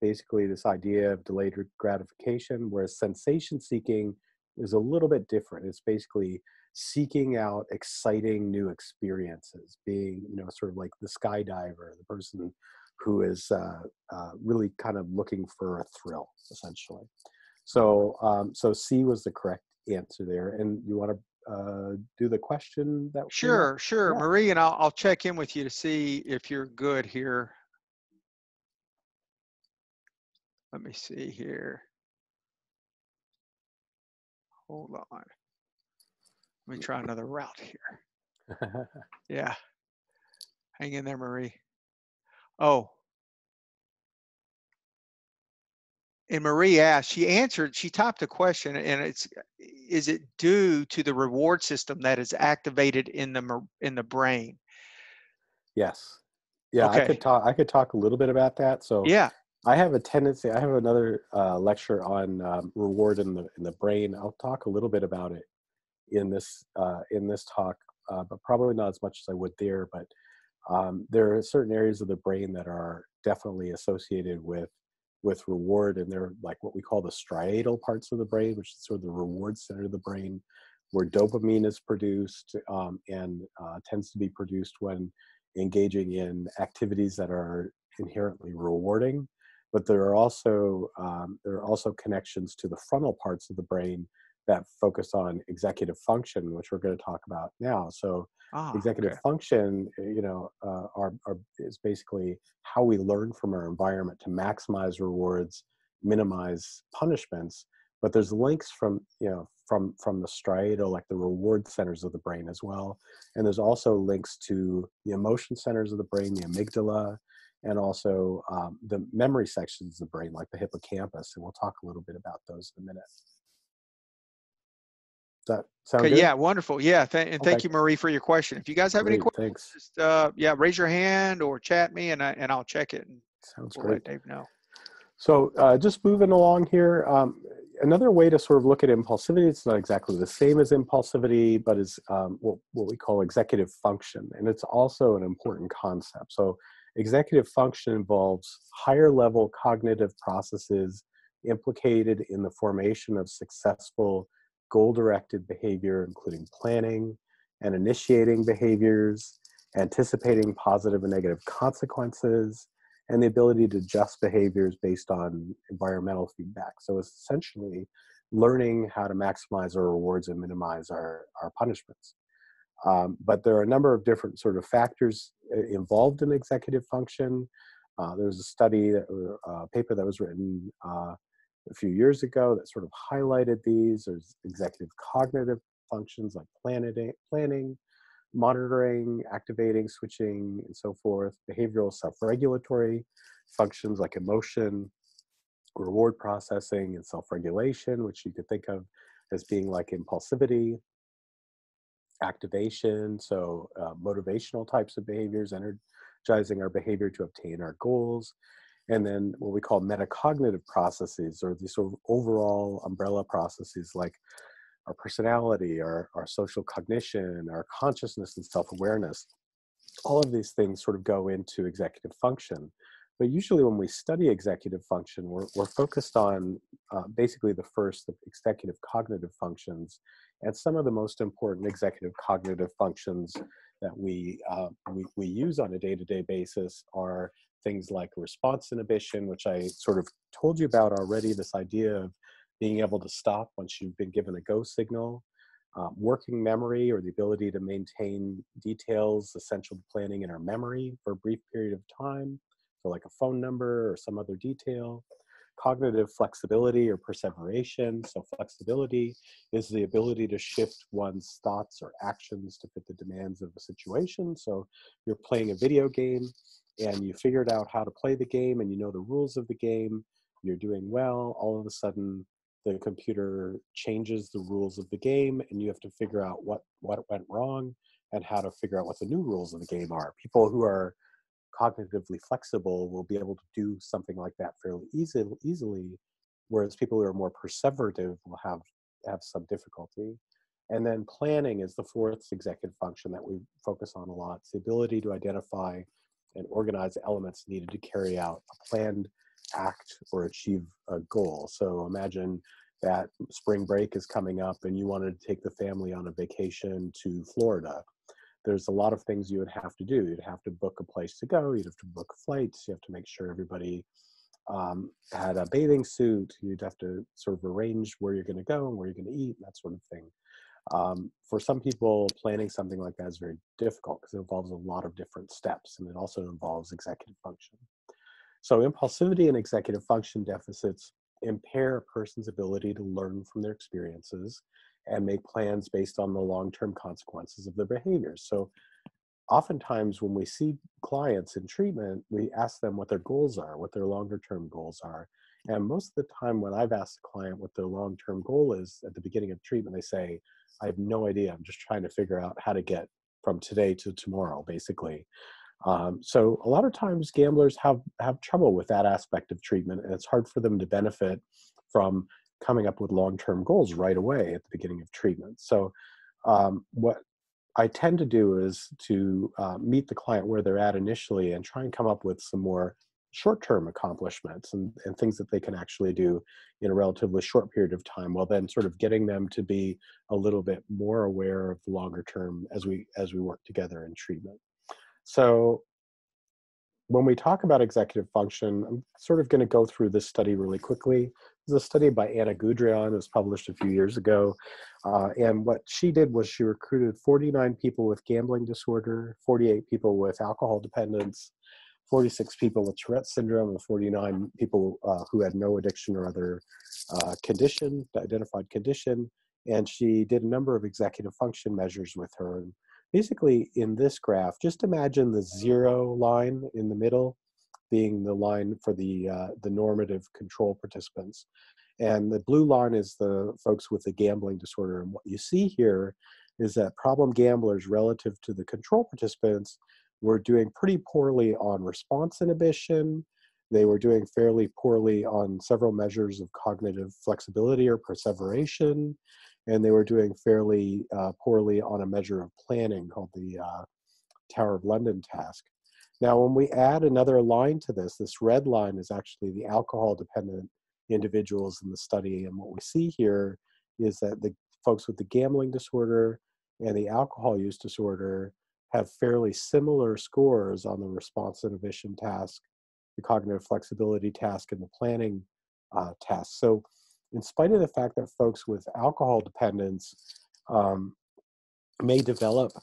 basically this idea of delayed gratification, whereas sensation seeking is a little bit different. It's basically seeking out exciting new experiences, being, you know, sort of like the skydiver, the person who is really kind of looking for a thrill, essentially. So so C was the correct answer there. And you want to do the question that came up? Sure, sure. Yeah. Marie, and I'll check in with you to see if you're good here. Let me see here. Hold on. Let me try another route here. Yeah. Hang in there, Marie. Oh, And Marie asked, she answered, she typed a question, and it's, is it due to the reward system that is activated in in the brain? Yes. Yeah, Okay. I could talk a little bit about that. So Yeah. I have a tendency, I have another lecture on reward in the brain. I'll talk a little bit about it in this talk, but probably not as much as I would there. But there are certain areas of the brain that are definitely associated with reward, and they're like what we call the striatal parts of the brain, which is sort of the reward center of the brain, where dopamine is produced and tends to be produced when engaging in activities that are inherently rewarding. But there are also connections to the frontal parts of the brain that focus on executive function, which we're going to talk about now. So Ah, executive okay. function, is basically how we learn from our environment to maximize rewards, minimize punishments. But there's links from from the striatal, like the reward centers of the brain as well, and there's also links to the emotion centers of the brain, the amygdala, and also the memory sections of the brain, like the hippocampus. And we'll talk a little bit about those in a minute. Does that Okay, sound good? yeah, wonderful. Yeah, and Okay, thank you, Marie, for your question. If you guys have any great, questions, thanks. just yeah, raise your hand or chat me, and I'll check it, and Sounds we'll let great. Dave know. So just moving along here, another way to sort of look at impulsivity, it's not exactly the same as impulsivity, but is what we call executive function. And it's also an important concept. So executive function involves higher level cognitive processes implicated in the formation of successful goal-directed behavior, including planning and initiating behaviors, anticipating positive and negative consequences, and the ability to adjust behaviors based on environmental feedback. So it's essentially learning how to maximize our rewards and minimize our punishments. But there are a number of different sort of factors involved in executive function. There was a study, a paper that was written a few years ago that sort of highlighted these. There's executive cognitive functions like planning, monitoring, activating, switching, and so forth, behavioral self-regulatory functions like emotion, reward processing, and self-regulation, which you could think of as being like impulsivity, activation, so motivational types of behaviors, energizing our behavior to obtain our goals, and then what we call metacognitive processes, or these sort of overall umbrella processes like our personality, our social cognition, our consciousness and self-awareness. All of these things sort of go into executive function. But usually when we study executive function, we're focused on basically the first, the executive cognitive functions. And some of the most important executive cognitive functions that we use on a day-to-day basis are things like response inhibition, which I sort of told you about already, this idea of being able to stop once you've been given a go signal, working memory, or the ability to maintain details essential to planning in our memory for a brief period of time, so like a phone number or some other detail. Cognitive flexibility or perseveration. So flexibility is the ability to shift one's thoughts or actions to fit the demands of a situation. So you're playing a video game and you figured out how to play the game and you know the rules of the game, you're doing well, all of a sudden the computer changes the rules of the game and you have to figure out what went wrong and how to figure out what the new rules of the game are. People who are cognitively flexible will be able to do something like that fairly easily, whereas people who are more perseverative will have some difficulty. And then planning is the fourth executive function that we focus on a lot. It's the ability to identify and organize elements needed to carry out a planned act or achieve a goal. So imagine that spring break is coming up and you wanted to take the family on a vacation to Florida. There's a lot of things you would have to do. You'd have to book a place to go. You'd have to book flights. You have to make sure everybody had a bathing suit. You'd have to sort of arrange where you're going to go and where you're going to eat, and that sort of thing. For some people, planning something like that is very difficult because it involves a lot of different steps, and it also involves executive function. So impulsivity and executive function deficits impair a person's ability to learn from their experiences and make plans based on the long-term consequences of their behaviors. So oftentimes when we see clients in treatment, we ask them what their goals are, what their longer term goals are. And most of the time when I've asked a client what their long-term goal is at the beginning of treatment, they say, I have no idea. I'm just trying to figure out how to get from today to tomorrow, basically. So a lot of times gamblers have trouble with that aspect of treatment, and it's hard for them to benefit from coming up with long-term goals right away at the beginning of treatment. So what I tend to do is to meet the client where they're at initially and try and come up with some more short-term accomplishments and things that they can actually do in a relatively short period of time, while then sort of getting them to be a little bit more aware of the longer term as we work together in treatment. So when we talk about executive function, I'm sort of going to go through this study really quickly. This is a study by Anna Gudrian. It was published a few years ago. And what she did was she recruited 49 people with gambling disorder, 48 people with alcohol dependence, 46 people with Tourette's syndrome, and 49 people who had no addiction or other condition, identified condition. And she did a number of executive function measures with her. And basically, in this graph, just imagine the 0 line in the middle being the line for the normative control participants. And the blue line is the folks with the gambling disorder. And what you see here is that problem gamblers relative to the control participants were doing pretty poorly on response inhibition. They were doing fairly poorly on several measures of cognitive flexibility or perseveration. And they were doing fairly poorly on a measure of planning called the Tower of London task. Now, when we add another line to this red line is actually the alcohol-dependent individuals in the study. And what we see here is that the folks with the gambling disorder and the alcohol use disorder have fairly similar scores on the response inhibition task, the cognitive flexibility task, and the planning task. So in spite of the fact that folks with alcohol dependence may develop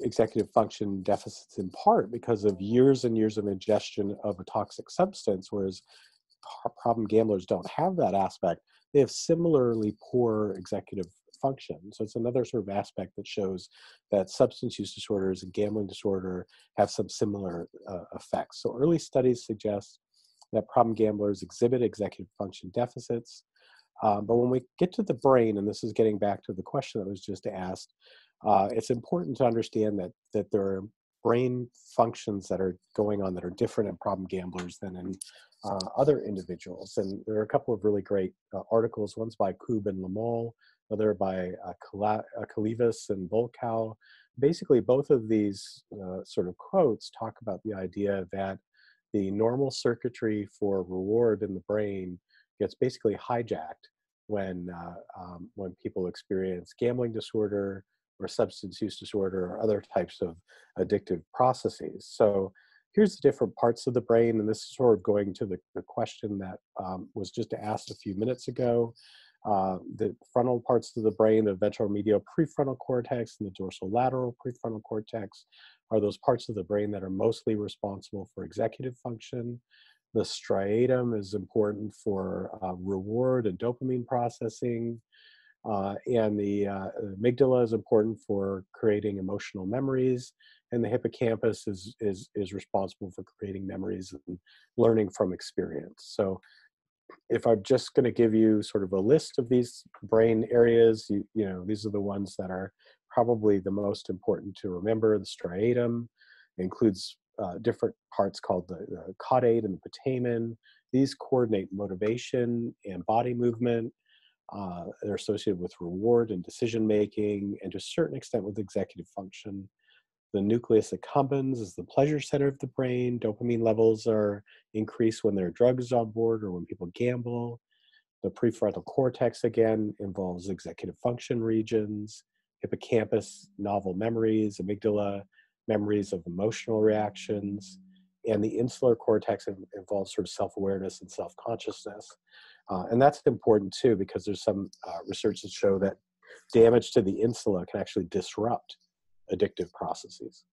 executive function deficits in part because of years and years of ingestion of a toxic substance, whereas problem gamblers don't have that aspect, they have similarly poor executive function. So it's another sort of aspect that shows that substance use disorders and gambling disorder have some similar effects. So early studies suggest that problem gamblers exhibit executive function deficits. But when we get to the brain, and this is getting back to the question that was just asked, it's important to understand that there are brain functions that are going on that are different in problem gamblers than in other individuals. And there are a couple of really great articles. One's by Koob and Lamal, other by Kalivas and Volkow. Basically, both of these sort of quotes talk about the idea that the normal circuitry for reward in the brain gets basically hijacked when people experience gambling disorder or substance use disorder or other types of addictive processes. So here's the different parts of the brain, and this is sort of going to the question that was just asked a few minutes ago. The frontal parts of the brain, the ventromedial prefrontal cortex and the dorsolateral prefrontal cortex, are those parts of the brain that are mostly responsible for executive function. The striatum is important for reward and dopamine processing. And the amygdala is important for creating emotional memories, and the hippocampus is responsible for creating memories and learning from experience. So if I'm just going to give you sort of a list of these brain areas, you know, these are the ones that are probably the most important to remember. The striatum includes different parts called the caudate and the putamen. These coordinate motivation and body movement. They're associated with reward and decision making, and to a certain extent with executive function. The nucleus accumbens is the pleasure center of the brain. Dopamine levels are increased when there are drugs on board or when people gamble. The prefrontal cortex, again, involves executive function regions. Hippocampus, novel memories. Amygdala, memories of emotional reactions. And the insular cortex involves sort of self-awareness and self-consciousness. And that's important too, because there's some research that show that damage to the insula can actually disrupt addictive processes.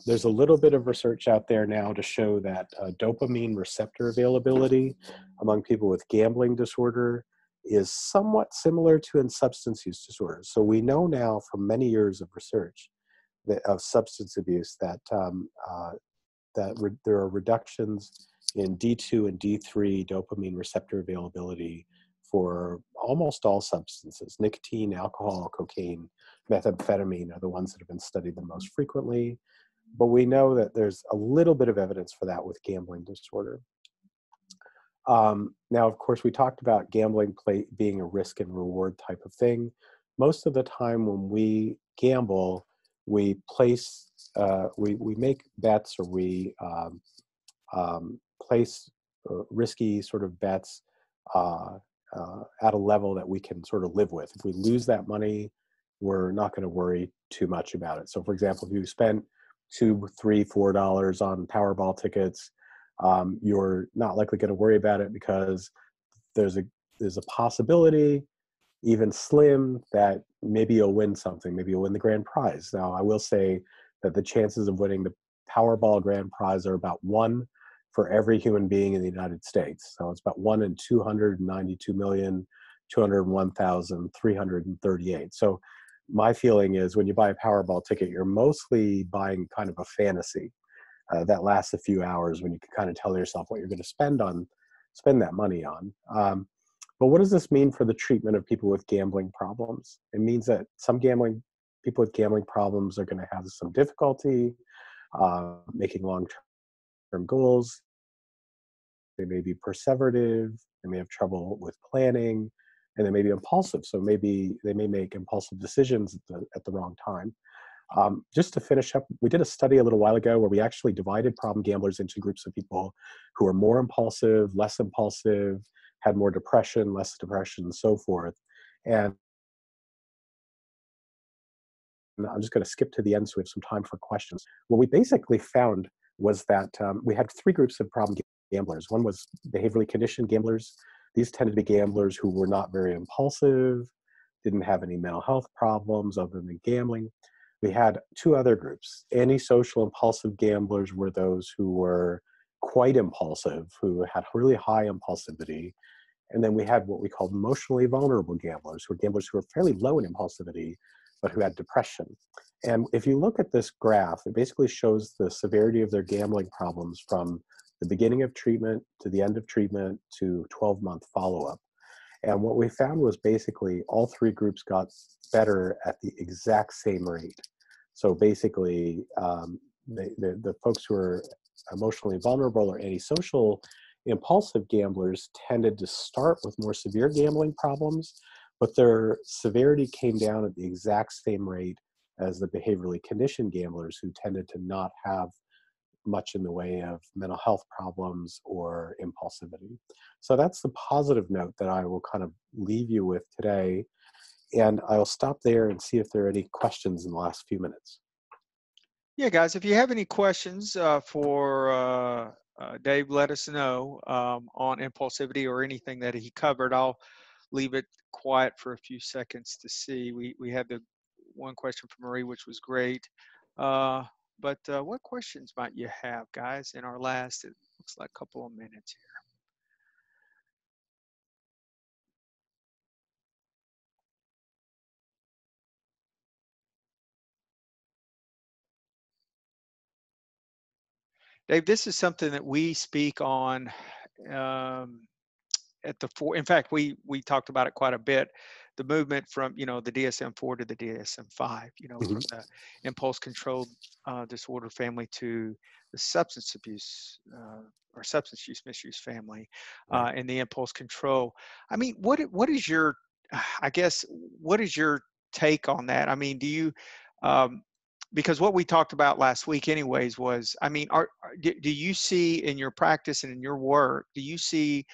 There's a little bit of research out there now to show that dopamine receptor availability among people with gambling disorder is somewhat similar to in substance use disorders. So we know now from many years of research of substance abuse that there are reductions in D2 and D3 dopamine receptor availability for almost all substances. Nicotine, alcohol, cocaine, methamphetamine are the ones that have been studied the most frequently. But we know that there's a little bit of evidence for that with gambling disorder. Now, of course, we talked about gambling being a risk and reward type of thing. Most of the time when we gamble, we we make bets, or we place risky sort of bets uh, at a level that we can sort of live with. If we lose that money, we're not going to worry too much about it. So, for example, if you spent $2, $3, $4 on Powerball tickets, you're not likely going to worry about it because there's a possibility, even slim, that maybe you'll win something. Maybe you'll win the grand prize. Now, I will say that the chances of winning the Powerball grand prize are about 1 for every human being in the United States. So it's about 1 in 292,201,338. So my feeling is when you buy a Powerball ticket, you're mostly buying kind of a fantasy that lasts a few hours, when you can kind of tell yourself what you're going to spend that money on. But what does this mean for the treatment of people with gambling problems? It means that people with gambling problems are going to have some difficulty making long-term goals. They may be perseverative. They may have trouble with planning, and they may be impulsive. So maybe they may make impulsive decisions at the wrong time. Just to finish up, we did a study a little while ago where we actually divided problem gamblers into groups of people who are more impulsive, less impulsive, had more depression, less depression, and so forth. And I'm just going to skip to the end so we have some time for questions. What we basically found was that we had 3 groups of problem gamblers. One was behaviorally conditioned gamblers. These tended to be gamblers who were not very impulsive, didn't have any mental health problems other than gambling. We had 2 other groups. Antisocial impulsive gamblers were those who were quite impulsive, who had really high impulsivity. And then we had what we called emotionally vulnerable gamblers, who were gamblers who were fairly low in impulsivity, but who had depression. And if you look at this graph, it basically shows the severity of their gambling problems from the beginning of treatment to the end of treatment to 12-month follow-up. And what we found was basically all 3 groups got better at the exact same rate. So basically, the folks who are emotionally vulnerable or antisocial impulsive gamblers tended to start with more severe gambling problems, but their severity came down at the exact same rate as the behaviorally conditioned gamblers, who tended to not have much in the way of mental health problems or impulsivity. So that's the positive note that I will kind of leave you with today. And I'll stop there and see if there are any questions in the last few minutes. Yeah, guys, if you have any questions for Dave, let us know on impulsivity or anything that he covered. I'll leave it quiet for a few seconds to see. We had the one question from Marie, which was great. But what questions might you have, guys, in our last, it looks like a couple of minutes here? Dave, this is something that we speak on um, at the four. In fact, we talked about it quite a bit. The movement from the DSM-4 to the DSM-5. Mhm. From the impulse control disorder family to the substance abuse or substance use misuse family, Right. and the impulse control. I mean, what is your, I guess, what is your take on that? I mean, do you um, because what we talked about last week anyways was, I mean, do you see in your practice and in your work, do you see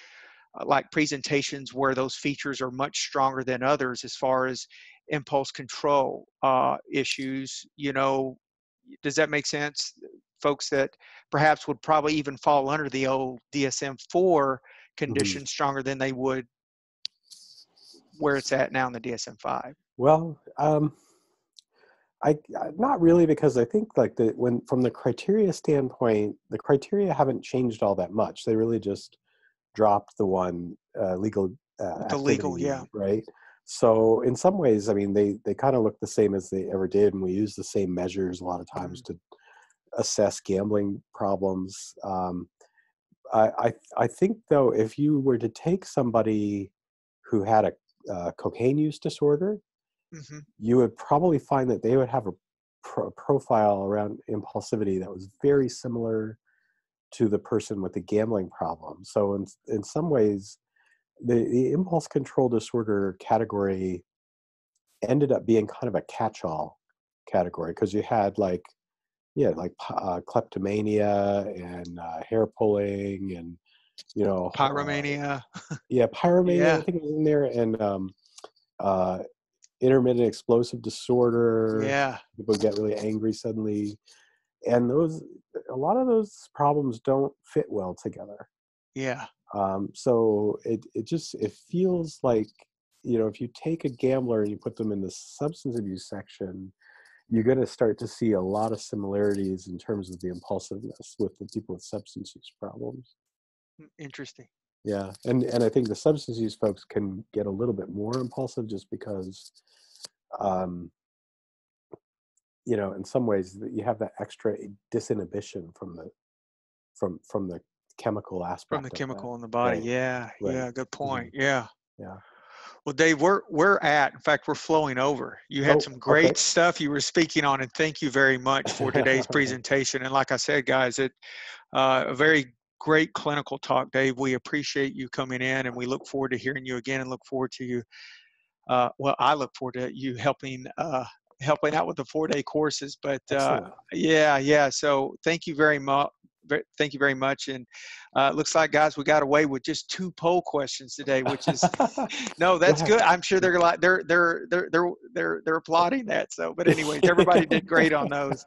like presentations where those features are much stronger than others as far as impulse control issues? Does that make sense? Folks that perhaps would probably even fall under the old DSM-4 Mhm. condition stronger than they would where it's at now in the DSM-5. Well, not really, because I think like when from the criteria standpoint, the criteria haven't changed all that much. They really just dropped the one legal The legal, yeah. activity, right? So in some ways, I mean, they kind of look the same as they ever did, and we use the same measures a lot of times Mhm. to assess gambling problems. I think though, if you were to take somebody who had a cocaine use disorder, Hmm. you would probably find that they would have a profile around impulsivity that was very similar to the person with the gambling problem. So in some ways, the impulse control disorder category ended up being kind of a catch-all category, because you had like, yeah, like kleptomania and hair pulling, and you know, Pyromania. yeah, pyromania, I Yeah. think it was in there, and uh, intermittent explosive disorder. Yeah. People get really angry suddenly, and a lot of those problems don't fit well together. Yeah. So it feels like, you know, if you take a gambler and you put them in the substance abuse section, you're going to start to see a lot of similarities in terms of the impulsiveness with the people with substance use problems. Interesting. Yeah, and I think the substance use folks can get a little bit more impulsive just because, um, you know, in some ways you have that extra disinhibition from the chemical From the aspect of that. chemical in the body. Right, Yeah. right. Yeah. Good Mhm. point. Yeah. Yeah. Well, Dave, in fact, we're flowing over. You had Oh, some okay. great stuff you were speaking on, and thank you very much for today's presentation. And like I said, guys, a very great clinical talk, Dave. We appreciate you coming in, and we look forward to hearing you again, and look forward to you. Well, I look forward to you helping out with the 4-day courses. But Excellent. yeah, yeah. So thank you very much. Thank you very much. And it looks like, guys, we got away with just 2 poll questions today, which is no, that's Yeah. good. I'm sure they're like they're applauding that. So, but anyways, everybody did great on those.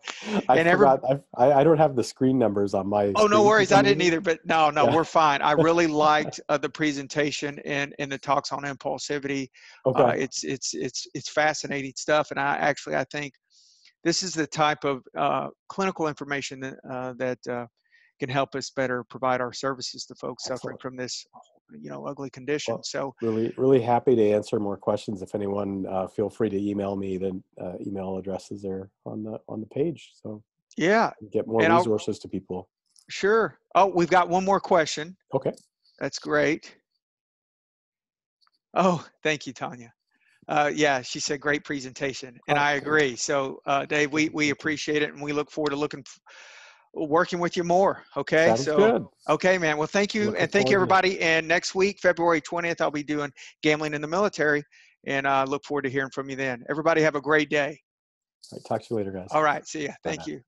I And every forgot. I don't have the screen numbers on my Oh, no screen for worries. I some didn't reason. either, but no, no, Yeah. we're fine. I really liked the presentation and the talks on impulsivity. Okay. It's fascinating stuff, and I think this is the type of clinical information that can help us better provide our services to folks suffering Excellent. from this, ugly condition. Well, So really happy to answer more questions. If anyone, feel free to email me. The email addresses are on the page, so yeah, get more and I'll resources to people. sure. Oh, we've got one more question. Okay. That's great. Oh, thank you, Tanya. Yeah, she said great presentation, and Oh, I good. agree. So, Dave, we Thank you. appreciate it, and we look forward to working with you more. Okay, Sounds so good. okay, man. Well, thank you, Looking and thank you, forward to it. everybody. And next week, February 20th, I'll be doing gambling in the military, and I look forward to hearing from you then. Everybody, have a great day. All right, talk to you later, guys. All right, see ya. Bye Thank now. you.